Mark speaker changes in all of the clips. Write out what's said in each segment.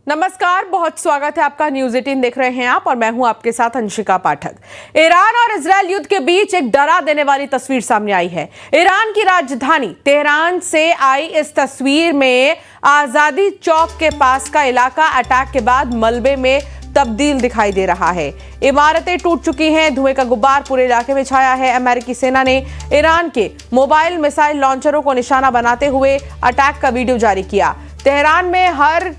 Speaker 1: नमस्कार, बहुत स्वागत है आपका। न्यूज 18 देख रहे हैं आप और मैं हूं आपके साथ अंशिका पाठक। ईरान और इजरायल युद्ध के बीच एक डरा देने वाली तस्वीर सामने आई है। ईरान की राजधानी तेहरान से आई इस तस्वीर में आजादी चौक के पास का इलाका अटैक के बाद मलबे में तब्दील दिखाई दे रहा है। इमारतें टूट चुकी हैं, धुएं का गुब्बार पूरे इलाके में छाया है। अमेरिकी सेना ने ईरान के मोबाइल मिसाइल लॉन्चरों को निशाना बनाते हुए अटैक का वीडियो जारी किया। तेहरान में हर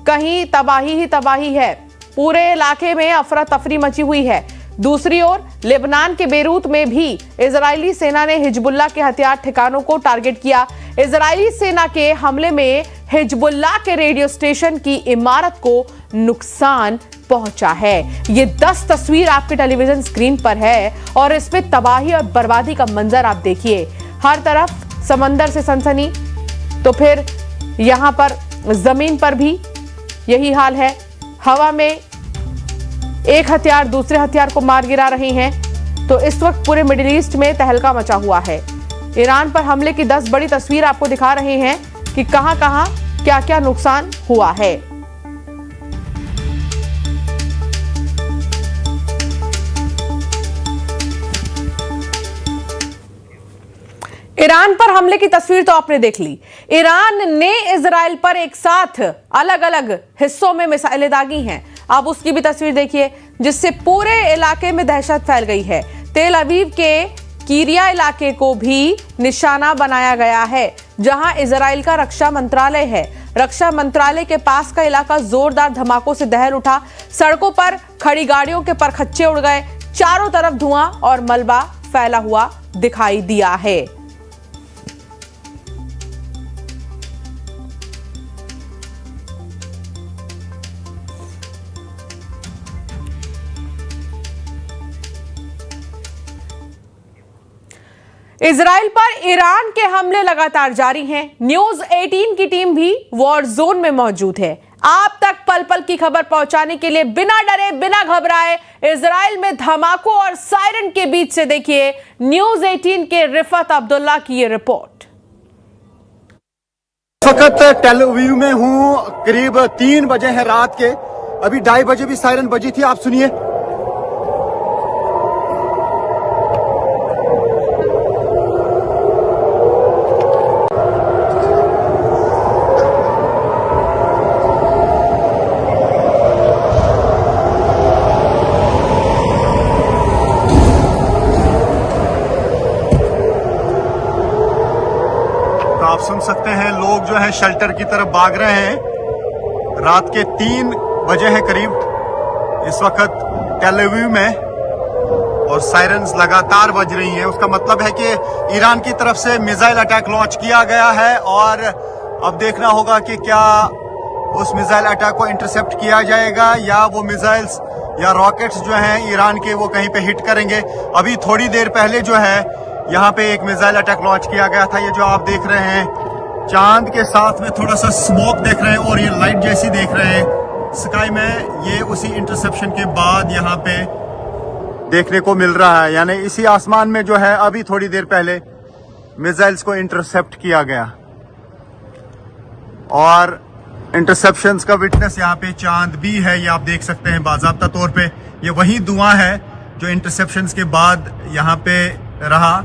Speaker 1: कहीं तबाही ही तबाही है। पूरे इलाके में अफरा तफरी मची हुई है। दूसरी ओर लेबनान के बेरूत में भी इजरायली सेना ने हिजबुल्लाह के हथियार ठिकानों को टारगेट किया। इजरायली सेना के हमले में हिजबुल्लाह के रेडियो स्टेशन की इमारत को नुकसान पहुंचा है। ये 10 तस्वीर आपके टेलीविजन स्क्रीन पर है और इसमें तबाही और बर्बादी का मंजर आप देखिए। हर तरफ समंदर से सनसनी, तो फिर यहां पर जमीन पर भी यही हाल है। हवा में एक हथियार दूसरे हथियार को मार गिरा रहे हैं। तो इस वक्त पूरे मिडिल ईस्ट में तहलका मचा हुआ है। ईरान पर हमले की 10 बड़ी तस्वीर आपको दिखा रहे हैं कि कहां कहां क्या क्या नुकसान हुआ है। ईरान पर हमले की तस्वीर तो आपने देख ली। ईरान ने इजराइल पर एक साथ अलग अलग हिस्सों में मिसाइलें दागी हैं। आप उसकी भी तस्वीर देखिए, जिससे पूरे इलाके में दहशत फैल गई है। तेल अवीव के कीरिया इलाके को भी निशाना बनाया गया है, जहां इजराइल का रक्षा मंत्रालय है। रक्षा मंत्रालय के पास का इलाका जोरदार धमाकों से दहल उठा। सड़कों पर खड़ी गाड़ियों के परखच्चे उड़ गए। चारों तरफ धुआं और मलबा फैला हुआ दिखाई दिया है। इजराइल पर ईरान के हमले लगातार जारी हैं। न्यूज 18 की टीम भी वॉर जोन में मौजूद है। आप तक पल पल की खबर पहुंचाने के लिए बिना डरे बिना घबराए इजराइल में धमाकों और सायरन के बीच से देखिए न्यूज 18 के रिफत अब्दुल्ला की ये रिपोर्ट।
Speaker 2: इस वक्त टेल अवीव में हूं। करीब 3 बजे हैं रात के। अभी 2:30 बजे भी सायरन बजी थी। आप सुनिए। आप सुन सकते हैं लोग जो है शेल्टर की तरफ भाग रहे हैं। रात के 3 बजे हैं करीब इस वक्त टेल अवीव में और सायरन्स लगातार बज रही हैं। उसका मतलब है कि ईरान की तरफ से मिसाइल अटैक लॉन्च किया गया है और अब देखना होगा कि क्या उस मिसाइल अटैक को इंटरसेप्ट किया जाएगा या वो मिसाइल्स या रॉकेट्स जो हैं ईरान के वो कहीं पे हिट करेंगे। अभी थोड़ी देर पहले जो है यहाँ पे एक मिसाइल अटैक लॉन्च किया गया था। ये जो आप देख रहे हैं चांद के साथ में थोड़ा सा स्मोक देख रहे हैं और ये लाइट जैसी देख रहे हैं स्काई में, ये उसी इंटरसेप्शन के बाद यहाँ पे देखने को मिल रहा है। यानी इसी आसमान में जो है अभी थोड़ी देर पहले मिसाइल्स को इंटरसेप्ट किया गया और इंटरसेप्शंस का विटनेस यहाँ पे चांद भी है। ये आप देख सकते हैं बाज़ाब्ता तौर पे। ये वही धुआं है जो इंटरसेप्शंस के बाद यहाँ पे रहा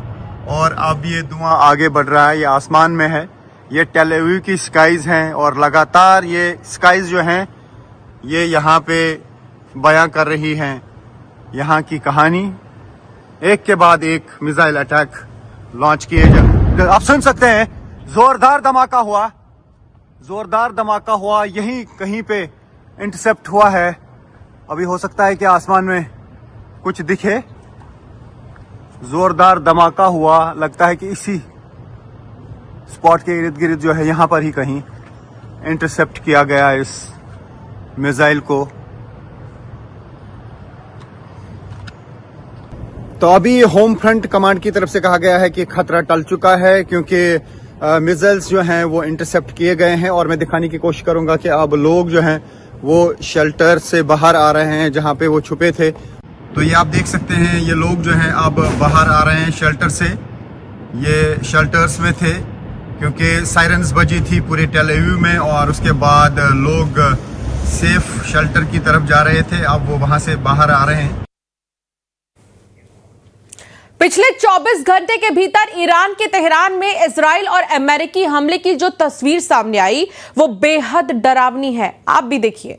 Speaker 2: और अब ये धुआं आगे बढ़ रहा है। ये आसमान में है। ये टेल अवीव की स्काइज हैं और लगातार ये स्काइज जो हैं ये यहाँ पे बयां कर रही हैं यहाँ की कहानी। एक के बाद एक मिसाइल अटैक लॉन्च किए जाए। आप सुन सकते हैं जोरदार धमाका हुआ। जोरदार धमाका हुआ यहीं कहीं पे इंटरसेप्ट हुआ है। अभी हो सकता है कि आसमान में कुछ दिखे। जोरदार धमाका हुआ। लगता है कि इसी स्पॉट के इर्द गिर्द जो है यहाँ पर ही कहीं इंटरसेप्ट किया गया इस मिसाइल को। तो अभी होम फ्रंट कमांड की तरफ से कहा गया है कि खतरा टल चुका है क्योंकि मिसाइल्स जो हैं वो इंटरसेप्ट किए गए हैं और मैं दिखाने की कोशिश करूंगा कि अब लोग जो हैं वो शेल्टर से बाहर आ रहे हैं जहां पे वो छुपे थे। तो ये आप देख सकते हैं ये लोग जो हैं अब बाहर आ रहे हैं शेल्टर से। ये शेल्टर्स में थे क्योंकि सायरन्स बजी थी पूरे टेल अवीव में और उसके बाद लोग सेफ शेल्टर की तरफ जा रहे थे, अब वो वहां से बाहर आ रहे हैं।
Speaker 1: पिछले 24 घंटे के भीतर ईरान के तेहरान में इजराइल और अमेरिकी हमले की जो तस्वीर सामने आई वो बेहद डरावनी है। आप भी देखिए।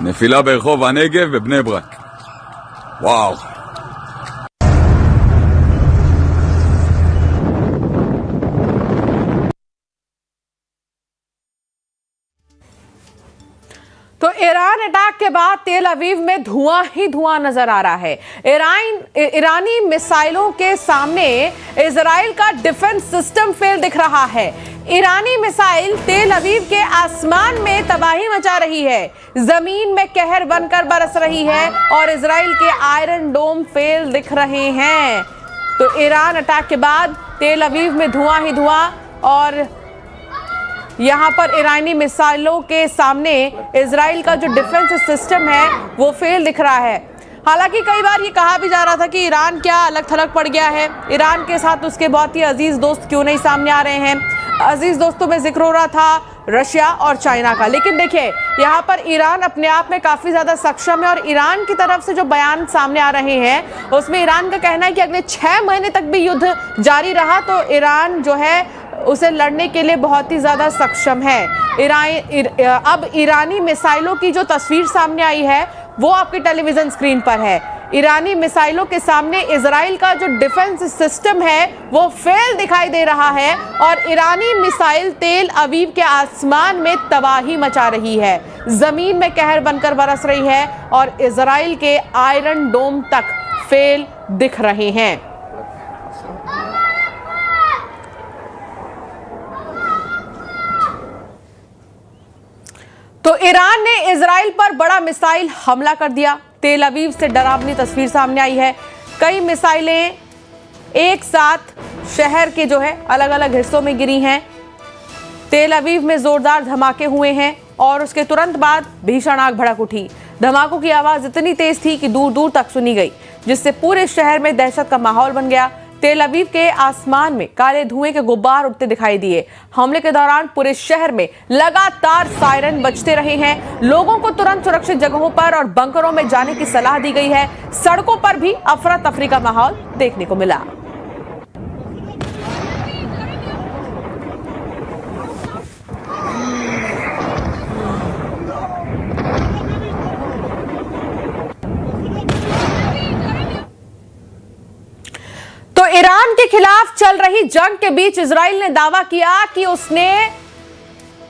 Speaker 3: נפילה ברחוב הנגב בבני ברק. וואו.
Speaker 1: तो ईरान अटैक के बाद तेल अवीव में धुआं ही धुआं नजर आ रहा है। ईरानी मिसाइलों के सामने इजराइल का डिफेंस सिस्टम फेल दिख रहा है। ईरानी मिसाइल तेल अवीव के आसमान में तबाही मचा रही है, जमीन में कहर बनकर बरस रही है और इजराइल के आयरन डोम फेल दिख रहे हैं। तो ईरान अटैक के बाद तेल अवीव में धुआं ही धुआं और यहां पर ईरानी मिसाइलों के सामने इजराइल का जो डिफेंस सिस्टम है वो फेल दिख रहा है। हालांकि कई बार ये कहा भी जा रहा था कि ईरान क्या अलग थलग पड़ गया है, ईरान के साथ उसके बहुत ही अजीज दोस्त क्यों नहीं सामने आ रहे हैं। अजीज दोस्तों में जिक्र हो रहा था रशिया और चाइना का, लेकिन देखिए यहाँ पर ईरान अपने आप में काफी ज्यादा सक्षम है और ईरान की तरफ से जो बयान सामने आ रहे हैं उसमें ईरान का कहना है कि अगले 6 महीने तक भी युद्ध जारी रहा तो ईरान जो है उसे लड़ने के लिए बहुत ही ज्यादा सक्षम है। अब ईरानी मिसाइलों की जो तस्वीर सामने आई है वो आपके टेलीविजन स्क्रीन पर है। ईरानी मिसाइलों के सामने इजराइल का जो डिफेंस सिस्टम है वो फेल दिखाई दे रहा है और ईरानी मिसाइल तेल अवीव के आसमान में तबाही मचा रही है, जमीन में कहर बनकर बरस रही है और इजराइल के आयरन डोम तक फेल दिख रहे हैं। तो ईरान ने इजराइल पर बड़ा मिसाइल हमला कर दिया। तेल अवीव से डरावनी तस्वीर सामने आई है। कई मिसाइलें एक साथ शहर के जो है अलग अलग हिस्सों में गिरी हैं। तेल अवीव में जोरदार धमाके हुए हैं और उसके तुरंत बाद भीषण आग भड़क उठी। धमाकों की आवाज इतनी तेज थी कि दूर दूर तक सुनी गई, जिससे पूरे शहर में दहशत का माहौल बन गया। तेल अवीव के आसमान में काले धुएं के गुब्बार उड़ते दिखाई दिए। हमले के दौरान पूरे शहर में लगातार सायरन बजते रहे हैं। लोगों को तुरंत सुरक्षित जगहों पर और बंकरों में जाने की सलाह दी गई है। सड़कों पर भी अफरा तफरी का माहौल देखने को मिला। तो ईरान के खिलाफ चल रही जंग के बीच इजराइल ने दावा किया कि उसने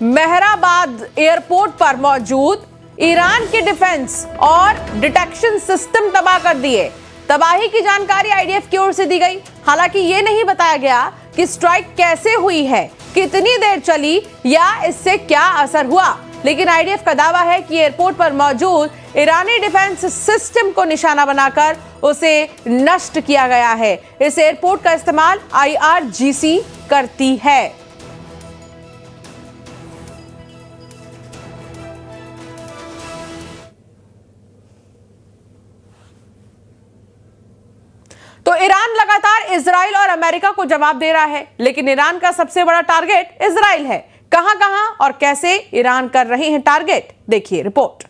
Speaker 1: मेहराबाद एयरपोर्ट पर मौजूद ईरान के डिफेंस और डिटेक्शन सिस्टम तबाह कर दिए। तबाही की जानकारी आईडीएफ की ओर से दी गई। हालांकि यह नहीं बताया गया कि स्ट्राइक कैसे हुई है, कितनी देर चली या इससे क्या असर हुआ, लेकिन आईडीएफ का दावा है कि एयरपोर्ट पर मौजूद ईरानी डिफेंस सिस्टम को निशाना बनाकर उसे नष्ट किया गया है। इस एयरपोर्ट का इस्तेमाल आईआरजीसी करती है। तो ईरान लगातार इजराइल और अमेरिका को जवाब दे रहा है, लेकिन ईरान का सबसे बड़ा टारगेट इजराइल है। कहां कहां और कैसे ईरान कर रहे हैं टारगेट, देखिए रिपोर्ट।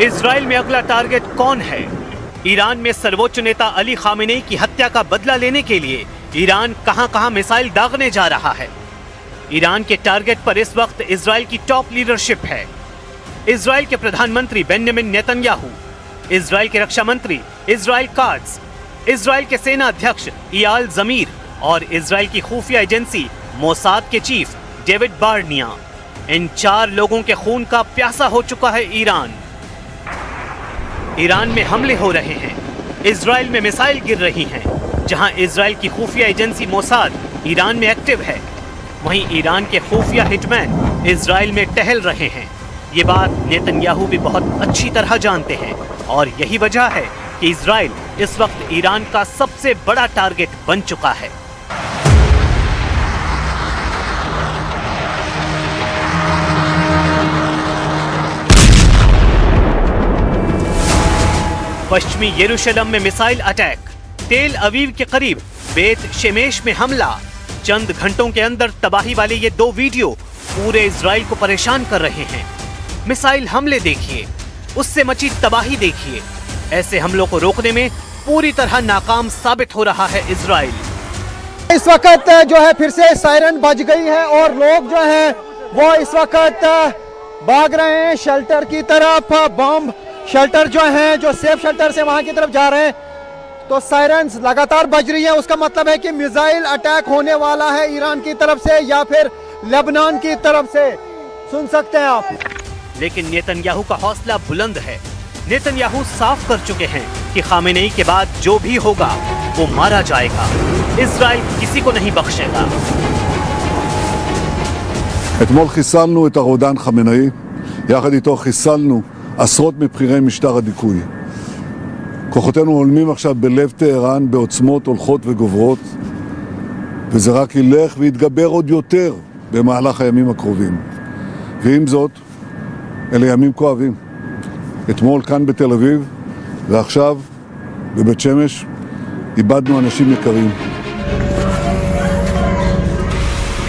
Speaker 4: इजराइल में अगला टारगेट कौन है? ईरान में सर्वोच्च नेता अली खामेनेई की हत्या का बदला लेने के लिए ईरान कहां-कहां मिसाइल दागने जा रहा है। ईरान के टारगेट पर इस वक्त इजराइल की टॉप लीडरशिप है। इजराइल के प्रधानमंत्री बेंजामिन नेतन्याहू, इजराइल के रक्षा मंत्री इजराइल काट्ज, इजराइल के सेना अध्यक्ष इयाल ज़मीर और इजराइल की खुफिया एजेंसी मोसाद के चीफ डेविड बार्निया। इन 4 लोगों के खून का प्यासा हो चुका है ईरान। ईरान में हमले हो रहे हैं, इजराइल में मिसाइल गिर रही हैं। जहां इजराइल की खुफिया एजेंसी मोसाद ईरान में एक्टिव है, वहीं ईरान के खुफिया हिटमैन इजराइल में टहल रहे हैं। ये बात नेतन्याहू भी बहुत अच्छी तरह जानते हैं और यही वजह है कि इजराइल इस वक्त ईरान का सबसे बड़ा टारगेट बन चुका है। पश्चिमी यरूशलेम में मिसाइल अटैक, तेल अवीव के करीब बेत शेमेश में हमला। चंद घंटों के अंदर तबाही वाले ये 2 वीडियो पूरे इजराइल को परेशान कर रहे हैं। मिसाइल हमले देखिए, उससे मची तबाही देखिए। ऐसे हमलों को रोकने में पूरी तरह नाकाम साबित हो रहा है इजराइल।
Speaker 5: इस वक्त जो है फिर से सायरन बज गई है और लोग जो हैं वो इस वक्त भाग रहे हैं शेल्टर की तरफ। बम शेल्टर जो हैं, जो सेफ शेल्टर से वहां की तरफ जा रहे हैं, तो सायरन्स लगातार बज रही है। उसका मतलब है कि मिसाइल अटैक होने वाला है ईरान की तरफ से या फिर लेबनान की तरफ से। सुन सकते हैं आप।
Speaker 4: लेकिन नेतन्याहू का हौसला बुलंद है। नेतन्याहू साफ कर चुके हैं कि खामेनेई के बाद जो भी होगा वो मारा जाएगा। इजराइल किसी को नहीं बख्शेगा।
Speaker 6: אתמול חיסלנו את הרודן חמינאי, יחד איתו חיסלנו עשרות מבכירי משטר הדיכוי. כוחותינו הולמים עכשיו בלב טהרן בעוצמות הולכות וגוברות, וזה רק ילך ויתגבר עוד יותר במהלך הימים הקרובים. ועם זאת, אלה ימים כואבים. אתמול כאן בתל אביב, ועכשיו בבית שמש, איבדנו אנשים יקרים.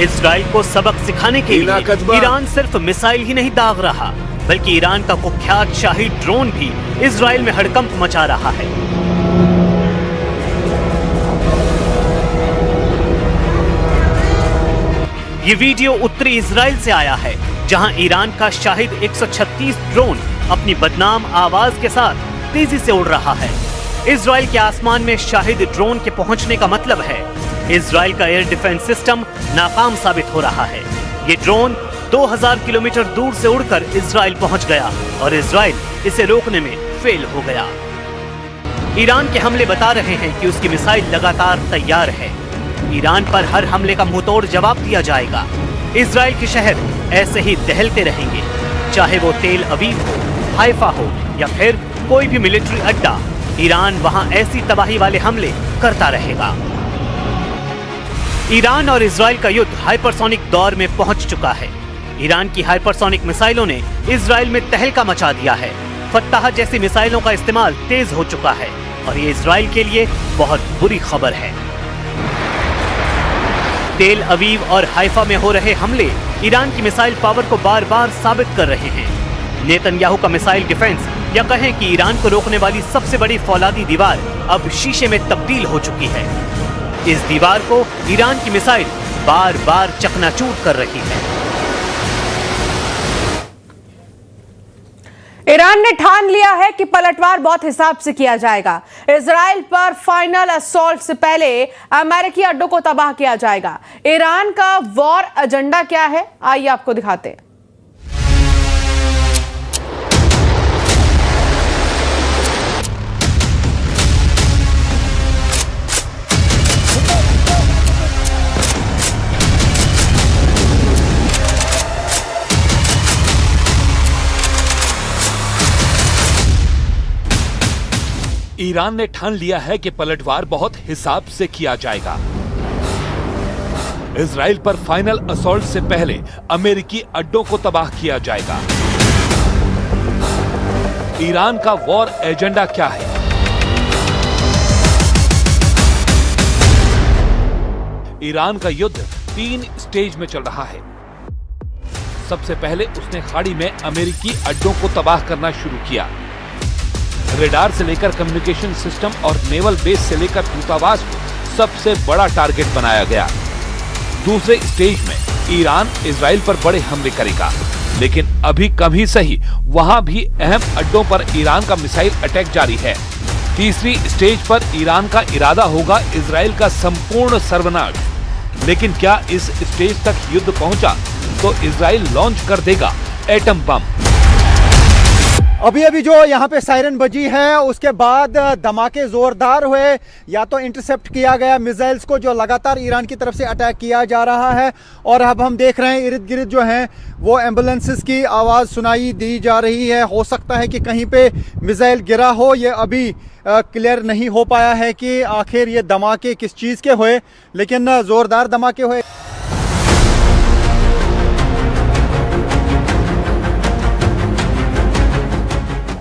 Speaker 4: इजराइल को सबक सिखाने के लिए ईरान सिर्फ मिसाइल ही नहीं दाग रहा, बल्कि ईरान का कुख्यात शाही ड्रोन भी इजराइल में हड़कंप मचा रहा है। ये वीडियो उत्तरी इजराइल से आया है, जहां ईरान का शाहिद 136 ड्रोन अपनी बदनाम आवाज के साथ तेजी से उड़ रहा है। इजराइल के आसमान में शाहिद ड्रोन के पहुंचने का मतलब है इजराइल का एयर डिफेंस सिस्टम नाकाम साबित हो रहा है। ये ड्रोन 2000 किलोमीटर दूर से उड़कर इजराइल पहुंच गया और इजराइल इसे रोकने में फेल हो गया। ईरान के हमले बता रहे हैं कि उसकी मिसाइल लगातार तैयार है। ईरान पर हर हमले का मुंहतोड़ जवाब दिया जाएगा। इजराइल के शहर ऐसे ही दहलते रहेंगे, चाहे वो तेल अवीव हो, हाइफा हो या फिर कोई भी मिलिट्री अड्डा। ईरान वहां ऐसी तबाही वाले हमले करता रहेगा। ईरान और इजराइल का युद्ध हाइपरसोनिक दौर में पहुंच चुका है। ईरान की हाइपरसोनिक मिसाइलों ने इजराइल में तहलका मचा दिया है। फत्ताह जैसी मिसाइलों का इस्तेमाल तेज हो चुका है और ये इजराइल के लिए बहुत बुरी खबर है। तेल अवीव और हाइफा में हो रहे हमले ईरान की मिसाइल पावर को बार बार साबित कर रहे हैं। नेतन्याहू का मिसाइल डिफेंस या कहें कि ईरान को रोकने वाली सबसे बड़ी फौलादी दीवार अब शीशे में तब्दील हो चुकी है। इस दीवार को ईरान की मिसाइल बार बार चकनाचूर कर रही है।
Speaker 1: ईरान ने ठान लिया है कि पलटवार बहुत हिसाब से किया जाएगा। इजराइल पर फाइनल असॉल्ट से पहले अमेरिकी अड्डों को तबाह किया जाएगा। ईरान का वॉर एजेंडा क्या है, आइए आपको दिखाते हैं।
Speaker 7: ईरान ने ठान लिया है कि पलटवार बहुत हिसाब से किया जाएगा। इजराइल पर फाइनल असॉल्ट से पहले अमेरिकी अड्डों को तबाह किया जाएगा। ईरान का वॉर एजेंडा क्या है? ईरान का युद्ध 3 स्टेज में चल रहा है। सबसे पहले उसने खाड़ी में अमेरिकी अड्डों को तबाह करना शुरू किया। रेडार से लेकर कम्युनिकेशन सिस्टम और नेवल बेस से लेकर दूतावास को सबसे बड़ा टारगेट बनाया गया। दूसरे स्टेज में ईरान इजराइल पर बड़े हमले करेगा, लेकिन अभी कम ही सही वहां भी अहम अड्डों पर ईरान का मिसाइल अटैक जारी है। तीसरी स्टेज पर ईरान का इरादा होगा इजराइल का संपूर्ण सर्वनाश। लेकिन क्या इस स्टेज तक युद्ध पहुंचा तो इजराइल लॉन्च कर देगा एटम बम।
Speaker 5: अभी अभी जो यहाँ पे सायरन बजी है उसके बाद धमाके जोरदार हुए, या तो इंटरसेप्ट किया गया मिसाइल्स को जो लगातार ईरान की तरफ से अटैक किया जा रहा है, और अब हम देख रहे हैं इर्द गिर्द जो हैं वो एम्बुलेंसेस की आवाज़ सुनाई दी जा रही है। हो सकता है कि कहीं पे मिसाइल गिरा हो, ये अभी क्लियर नहीं हो पाया है कि आखिर ये धमाके किस चीज़ के हुए, लेकिन ज़ोरदार धमाके हुए।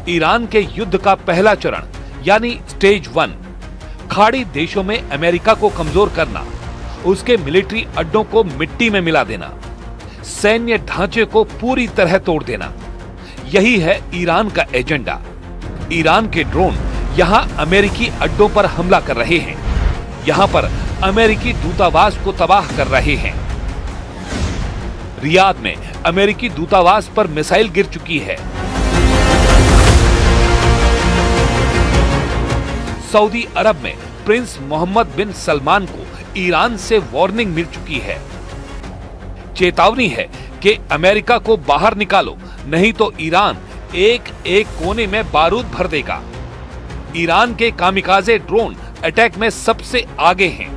Speaker 7: ईरान के युद्ध का पहला चरण यानी स्टेज 1 खाड़ी देशों में अमेरिका को कमजोर करना, उसके मिलिट्री अड्डों को मिट्टी में मिला देना, सैन्य ढांचे को पूरी तरह तोड़ देना, यही है ईरान का एजेंडा। ईरान के ड्रोन यहां अमेरिकी अड्डों पर हमला कर रहे हैं, यहां पर अमेरिकी दूतावास को तबाह कर रहे हैं। रियाद में अमेरिकी दूतावास पर मिसाइल गिर चुकी है। सऊदी अरब में प्रिंस मोहम्मद बिन सलमान को ईरान से वार्निंग मिल चुकी है। चेतावनी है कि अमेरिका को बाहर निकालो, नहीं तो ईरान एक एक कोने में बारूद भर देगा। ईरान के कामिकाजे ड्रोन अटैक में सबसे आगे हैं।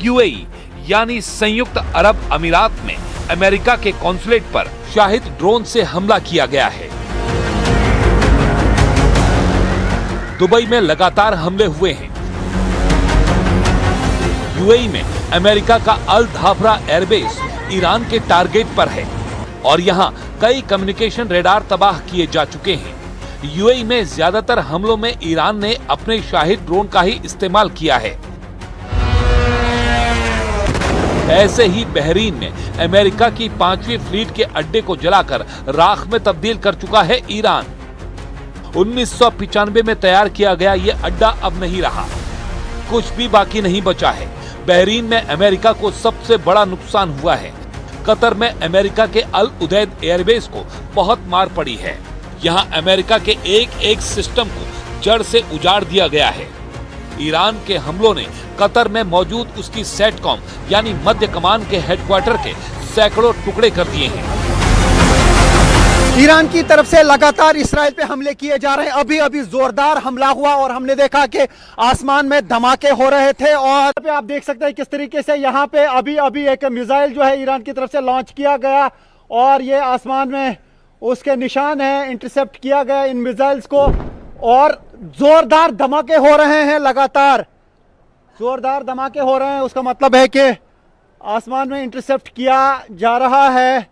Speaker 7: यूएई यानी संयुक्त अरब अमीरात में अमेरिका के कॉन्सुलेट पर शाहिद ड्रोन से हमला किया गया है। दुबई में लगातार हमले हुए हैं। यूएई में अमेरिका का अल धाफरा एयरबेस ईरान के टारगेट पर है और यहां कई कम्युनिकेशन रेडार तबाह किए जा चुके हैं। यूएई में ज्यादातर हमलों में ईरान ने अपने शाहिद ड्रोन का ही इस्तेमाल किया है। ऐसे ही बहरीन में अमेरिका की 5वीं फ्लीट के अड्डे को जलाकर राख में तब्दील कर चुका है ईरान। 1995 में तैयार किया गया ये अड्डा अब नहीं रहा, कुछ भी बाकी नहीं बचा है। बहरीन में अमेरिका को सबसे बड़ा नुकसान हुआ है। कतर में अमेरिका के अल उदैद एयरबेस को बहुत मार पड़ी है। यहाँ अमेरिका के एक एक सिस्टम को जड़ से उजाड़ दिया गया है। ईरान के हमलों ने कतर में मौजूद उसकी सेटकॉम यानी मध्य कमान के हेडक्वार्टर के सैकड़ों टुकड़े कर दिए हैं।
Speaker 5: ईरान की तरफ से लगातार इस्राइल पे हमले किए जा रहे हैं। अभी अभी जोरदार हमला हुआ और हमने देखा कि आसमान में धमाके हो रहे थे, और पे आप देख सकते हैं किस तरीके से यहाँ पे अभी अभी एक मिसाइल जो है ईरान की तरफ से लॉन्च किया गया और ये आसमान में उसके निशान है, इंटरसेप्ट किया गया इन मिसाइल्स को, और जोरदार धमाके हो रहे हैं। लगातार जोरदार धमाके हो रहे हैं, उसका मतलब है कि आसमान में इंटरसेप्ट किया जा रहा है।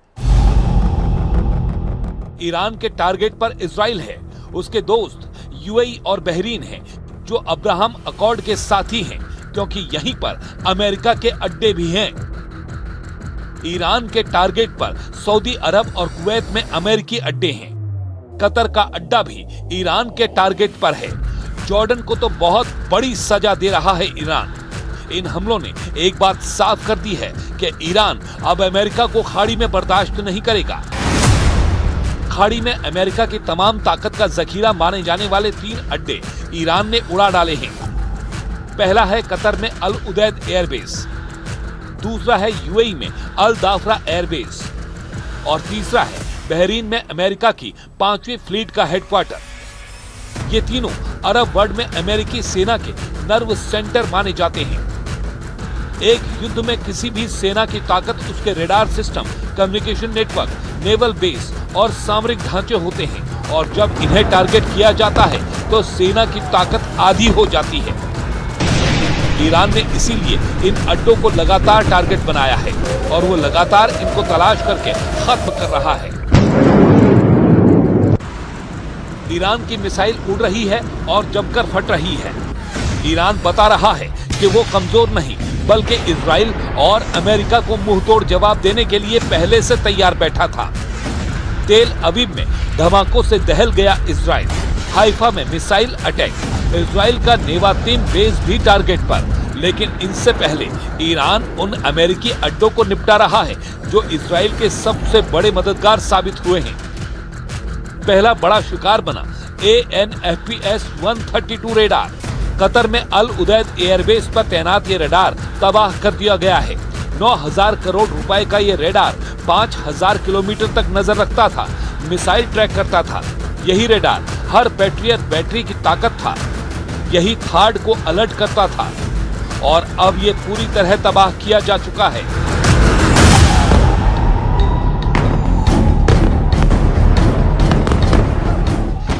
Speaker 7: ईरान के टारगेट पर इजराइल है, उसके दोस्त यूएई और बहरीन हैं, जो अब्राहम अकॉर्ड के साथी हैं, क्योंकि यहीं पर अमेरिका के अड्डे भी हैं। ईरान के टारगेट पर सऊदी अरब और कुवैत में अमेरिकी अड्डे हैं। कतर का अड्डा भी ईरान के टारगेट पर है। जॉर्डन को तो बहुत बड़ी सजा दे रहा है ईरान। इन हमलों ने एक बात साफ कर दी है कि ईरान अब अमेरिका को खाड़ी में बर्दाश्त नहीं करेगा। खाड़ी में अमेरिका की तमाम ताकत का जखीरा माने जाने वाले 3 अड्डे ईरान ने उड़ा डाले हैं। पहला है कतर में अल उदैद एयरबेस, दूसरा है यूएई में अल दाफरा एयरबेस और तीसरा है बहरीन में अमेरिका की 5वीं फ्लीट का हेडक्वार्टर। ये तीनों अरब वर्ल्ड में अमेरिकी सेना के नर्व सेंटर माने जाते हैं। एक युद्ध में किसी भी सेना की ताकत उसके radar system, communication network, naval base और सामरिक ढांचे होते हैं, और जब इन्हें टारगेट किया जाता है तो सेना की ताकत आधी हो जाती है। ईरान ने इसीलिए इन अड्डों को लगातार टारगेट बनाया है और वो लगातार इनको तलाश करके खत्म कर रहा है। ईरान की मिसाइल उड़ रही है और जमकर फट रही है। ईरान बता रहा है कि वो कमजोर नहीं बल्कि इजराइल और अमेरिका को मुंहतोड़ जवाब देने के लिए पहले से तैयार बैठा था। तेल अवीव में धमाकों से दहल गया इजराइल। हाइफा में मिसाइल अटैक, इजराइल का नेवातीम बेस भी टारगेट पर। लेकिन इनसे पहले ईरान उन अमेरिकी अड्डों को निपटा रहा है जो इजराइल के सबसे बड़े मददगार साबित हुए हैं। पहला बड़ा शिकार बना AN/FPS-132 रेडार। कतर में अल उदैद एयरबेस पर तैनात ये रेडार तबाह कर दिया गया है। 9,000 करोड़ रुपए का ये रेडार 5,000 किलोमीटर तक नजर रखता था, मिसाइल ट्रैक करता था। यही रेडार हर पैट्रियट बैटरी की ताकत था, यही थार्ड को अलर्ट करता था और अब ये पूरी तरह तबाह किया जा चुका है।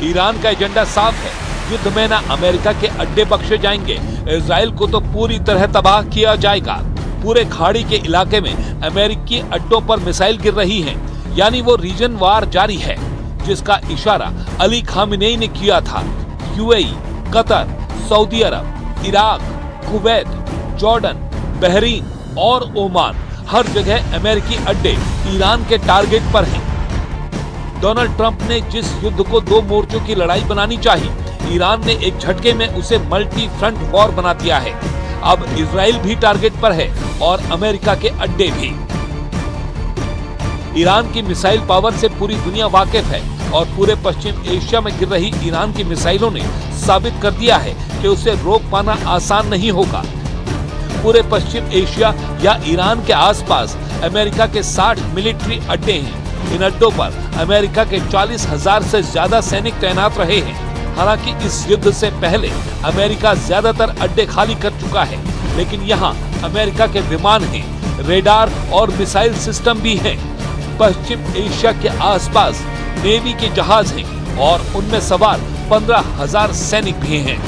Speaker 7: ईरान का एजेंडा साफ है, युद्ध में न अमेरिका के अड्डे बख्शे जाएंगे, इजराइल को तो पूरी तरह तबाह किया जाएगा। पूरे खाड़ी के इलाके में अमेरिकी अड्डों पर मिसाइल गिर रही हैं, यानी वो रीजन वार जारी है, जिसका इशारा अली खामेनेई ने किया था। यूएई, कतर, सऊदी अरब, इराक, कुवैत, जॉर्डन, बहरीन और ओमान, हर जगह अमेरिकी अड्डे ईरान के टारगेट पर हैं। डोनाल्ड ट्रंप ने जिस युद्ध को 2 मोर्चों की लड़ाई बनानी चाहिए, ईरान ने एक झटके में उसे मल्टी फ्रंट वॉर बना दिया है। अब इजराइल भी टारगेट पर है और अमेरिका के अड्डे भी। ईरान की मिसाइल पावर से पूरी दुनिया वाकिफ है और पूरे पश्चिम एशिया में गिर रही ईरान की मिसाइलों ने साबित कर दिया है कि उसे रोक पाना आसान नहीं होगा। पूरे पश्चिम एशिया या ईरान के आसपास अमेरिका के 60 मिलिट्री अड्डे हैं। इन अड्डों पर अमेरिका के 40,000 से ज्यादा सैनिक तैनात रहे हैं। हालांकि इस युद्ध से पहले अमेरिका ज्यादातर अड्डे खाली कर चुका है, लेकिन यहाँ अमेरिका के विमान हैं, रेडार और मिसाइल सिस्टम भी हैं। पश्चिम एशिया के आसपास नेवी के जहाज हैं और उनमें सवार 15,000 सैनिक भी हैं।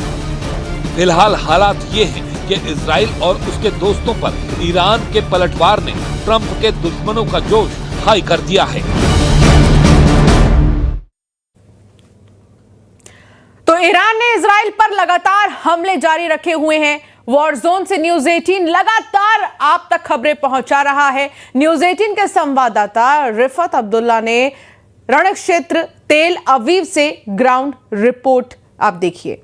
Speaker 7: फिलहाल हालात ये हैं कि इजराइल और उसके दोस्तों पर ईरान के पलटवार ने ट्रंप के दुश्मनों का जोश हाई कर दिया है।
Speaker 1: तो ईरान ने इजराइल पर लगातार हमले जारी रखे हुए हैं। वॉर जोन से न्यूज 18 लगातार आप तक खबरें पहुंचा रहा है। न्यूज 18 के संवाददाता रिफत अब्दुल्ला ने रण क्षेत्र तेल अवीव से ग्राउंड रिपोर्ट आप देखिए।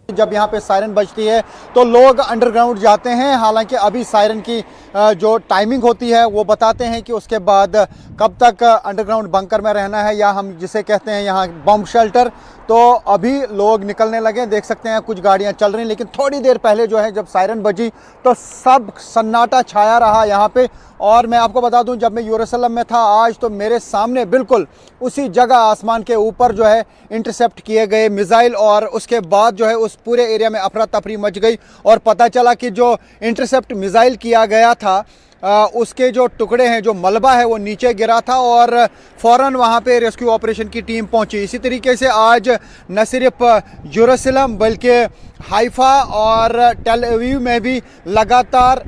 Speaker 5: जब यहाँ पे सायरन बजती है तो लोग अंडरग्राउंड जाते हैं। हालांकि अभी सायरन की जो टाइमिंग होती है वो बताते हैं कि उसके बाद कब तक अंडरग्राउंड बंकर में रहना है, या हम जिसे कहते हैं यहाँ बॉम्ब शेल्टर। तो अभी लोग निकलने लगे, देख सकते हैं कुछ गाड़ियाँ चल रही हैं, लेकिन थोड़ी देर पहले जो है जब सायरन बजी तो सब सन्नाटा छाया रहा यहाँ पे। और मैं आपको बता दूं, जब मैं यरूशलेम में था आज, तो मेरे सामने बिल्कुल उसी जगह आसमान के ऊपर जो है इंटरसेप्ट किए गए मिसाइल, और उसके बाद जो है उस पूरे एरिया में अफरा तफरी मच गई और पता चला कि जो इंटरसेप्ट मिसाइल किया गया था उसके जो टुकड़े हैं, जो मलबा है, वो नीचे गिरा था और फ़ौरन वहाँ पे रेस्क्यू ऑपरेशन की टीम पहुँची। इसी तरीके से आज न सिर्फ यरूशलेम बल्कि हाइफा और टेल अवीव में भी लगातार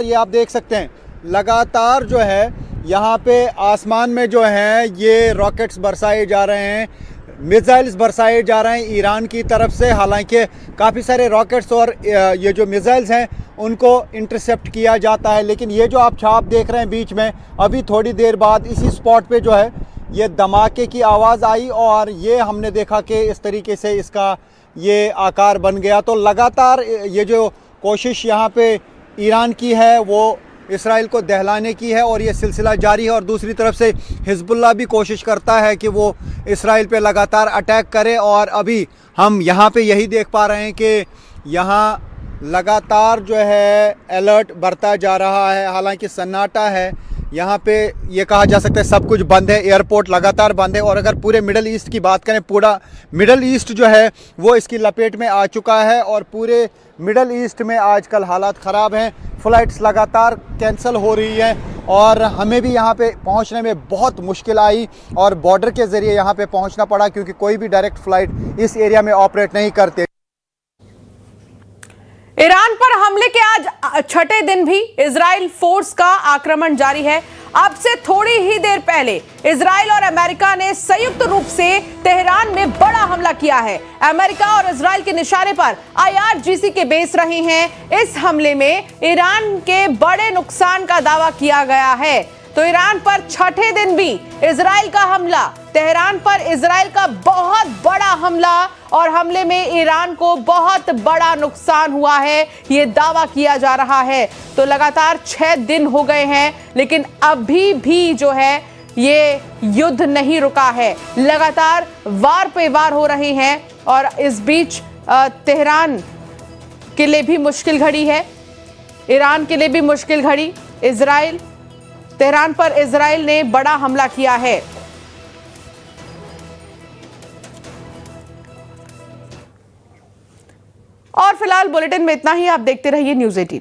Speaker 5: ये आप देख सकते हैं, लगातार जो है यहाँ पे आसमान में जो है ये रॉकेट्स बरसाए जा रहे हैं, मिसाइल्स बरसाए जा रहे हैं ईरान की तरफ से। हालांकि काफ़ी सारे रॉकेट्स और ये जो मिसाइल्स हैं उनको इंटरसेप्ट किया जाता है, लेकिन ये जो आप छाप देख रहे हैं बीच में, अभी थोड़ी देर बाद इसी स्पॉट पे जो है ये धमाके की आवाज़ आई और ये हमने देखा कि इस तरीके से इसका ये आकार बन गया। तो लगातार ये जो कोशिश यहाँ पे ईरान की है वो इसराइल को दहलाने की है और ये सिलसिला जारी है। और दूसरी तरफ से हिजबुल्लाह भी कोशिश करता है कि वो इसराइल पे लगातार अटैक करे, और अभी हम यहाँ पे यही देख पा रहे हैं कि यहाँ लगातार जो है अलर्ट बढ़ता जा रहा है। हालांकि सन्नाटा है यहाँ पे, ये कहा जा सकता है सब कुछ बंद है, एयरपोर्ट लगातार बंद है। और अगर पूरे मिडल ईस्ट की बात करें, पूरा मिडल ईस्ट जो है वो इसकी लपेट में आ चुका है और पूरे मिडल ईस्ट में आजकल हालात ख़राब हैं। फ़्लाइट्स लगातार कैंसिल हो रही हैं और हमें भी यहाँ पे पहुँचने में बहुत मुश्किल आई और बॉर्डर के ज़रिए यहाँ पे पहुँचना पड़ा, क्योंकि कोई भी डायरेक्ट फ़्लाइट इस एरिया में ऑपरेट नहीं करते।
Speaker 1: ईरान पर हमले के आज छठे दिन भी इजराइल फोर्स का आक्रमण जारी है। अब से थोड़ी ही देर पहले इजराइल और अमेरिका ने संयुक्त रूप से तेहरान में बड़ा हमला किया है। अमेरिका और इजराइल के निशाने पर IRGC के बेस रहे हैं। इस हमले में ईरान के बड़े नुकसान का दावा किया गया है। तो ईरान पर छठे दिन भी इजराइल का हमला, तेहरान पर इजराइल का बहुत बड़ा हमला, और हमले में ईरान को बहुत बड़ा नुकसान हुआ है, ये दावा किया जा रहा है। तो लगातार 6 दिन हो गए हैं, लेकिन अभी भी जो है ये युद्ध नहीं रुका है, लगातार वार पे वार हो रहे हैं। और इस बीच तेहरान के लिए भी मुश्किल घड़ी है, ईरान के लिए भी मुश्किल घड़ी। इजराइल, तेहरान पर इजराइल ने बड़ा हमला किया है। और फिलहाल बुलेटिन में इतना ही। आप देखते रहिए न्यूज़ 18।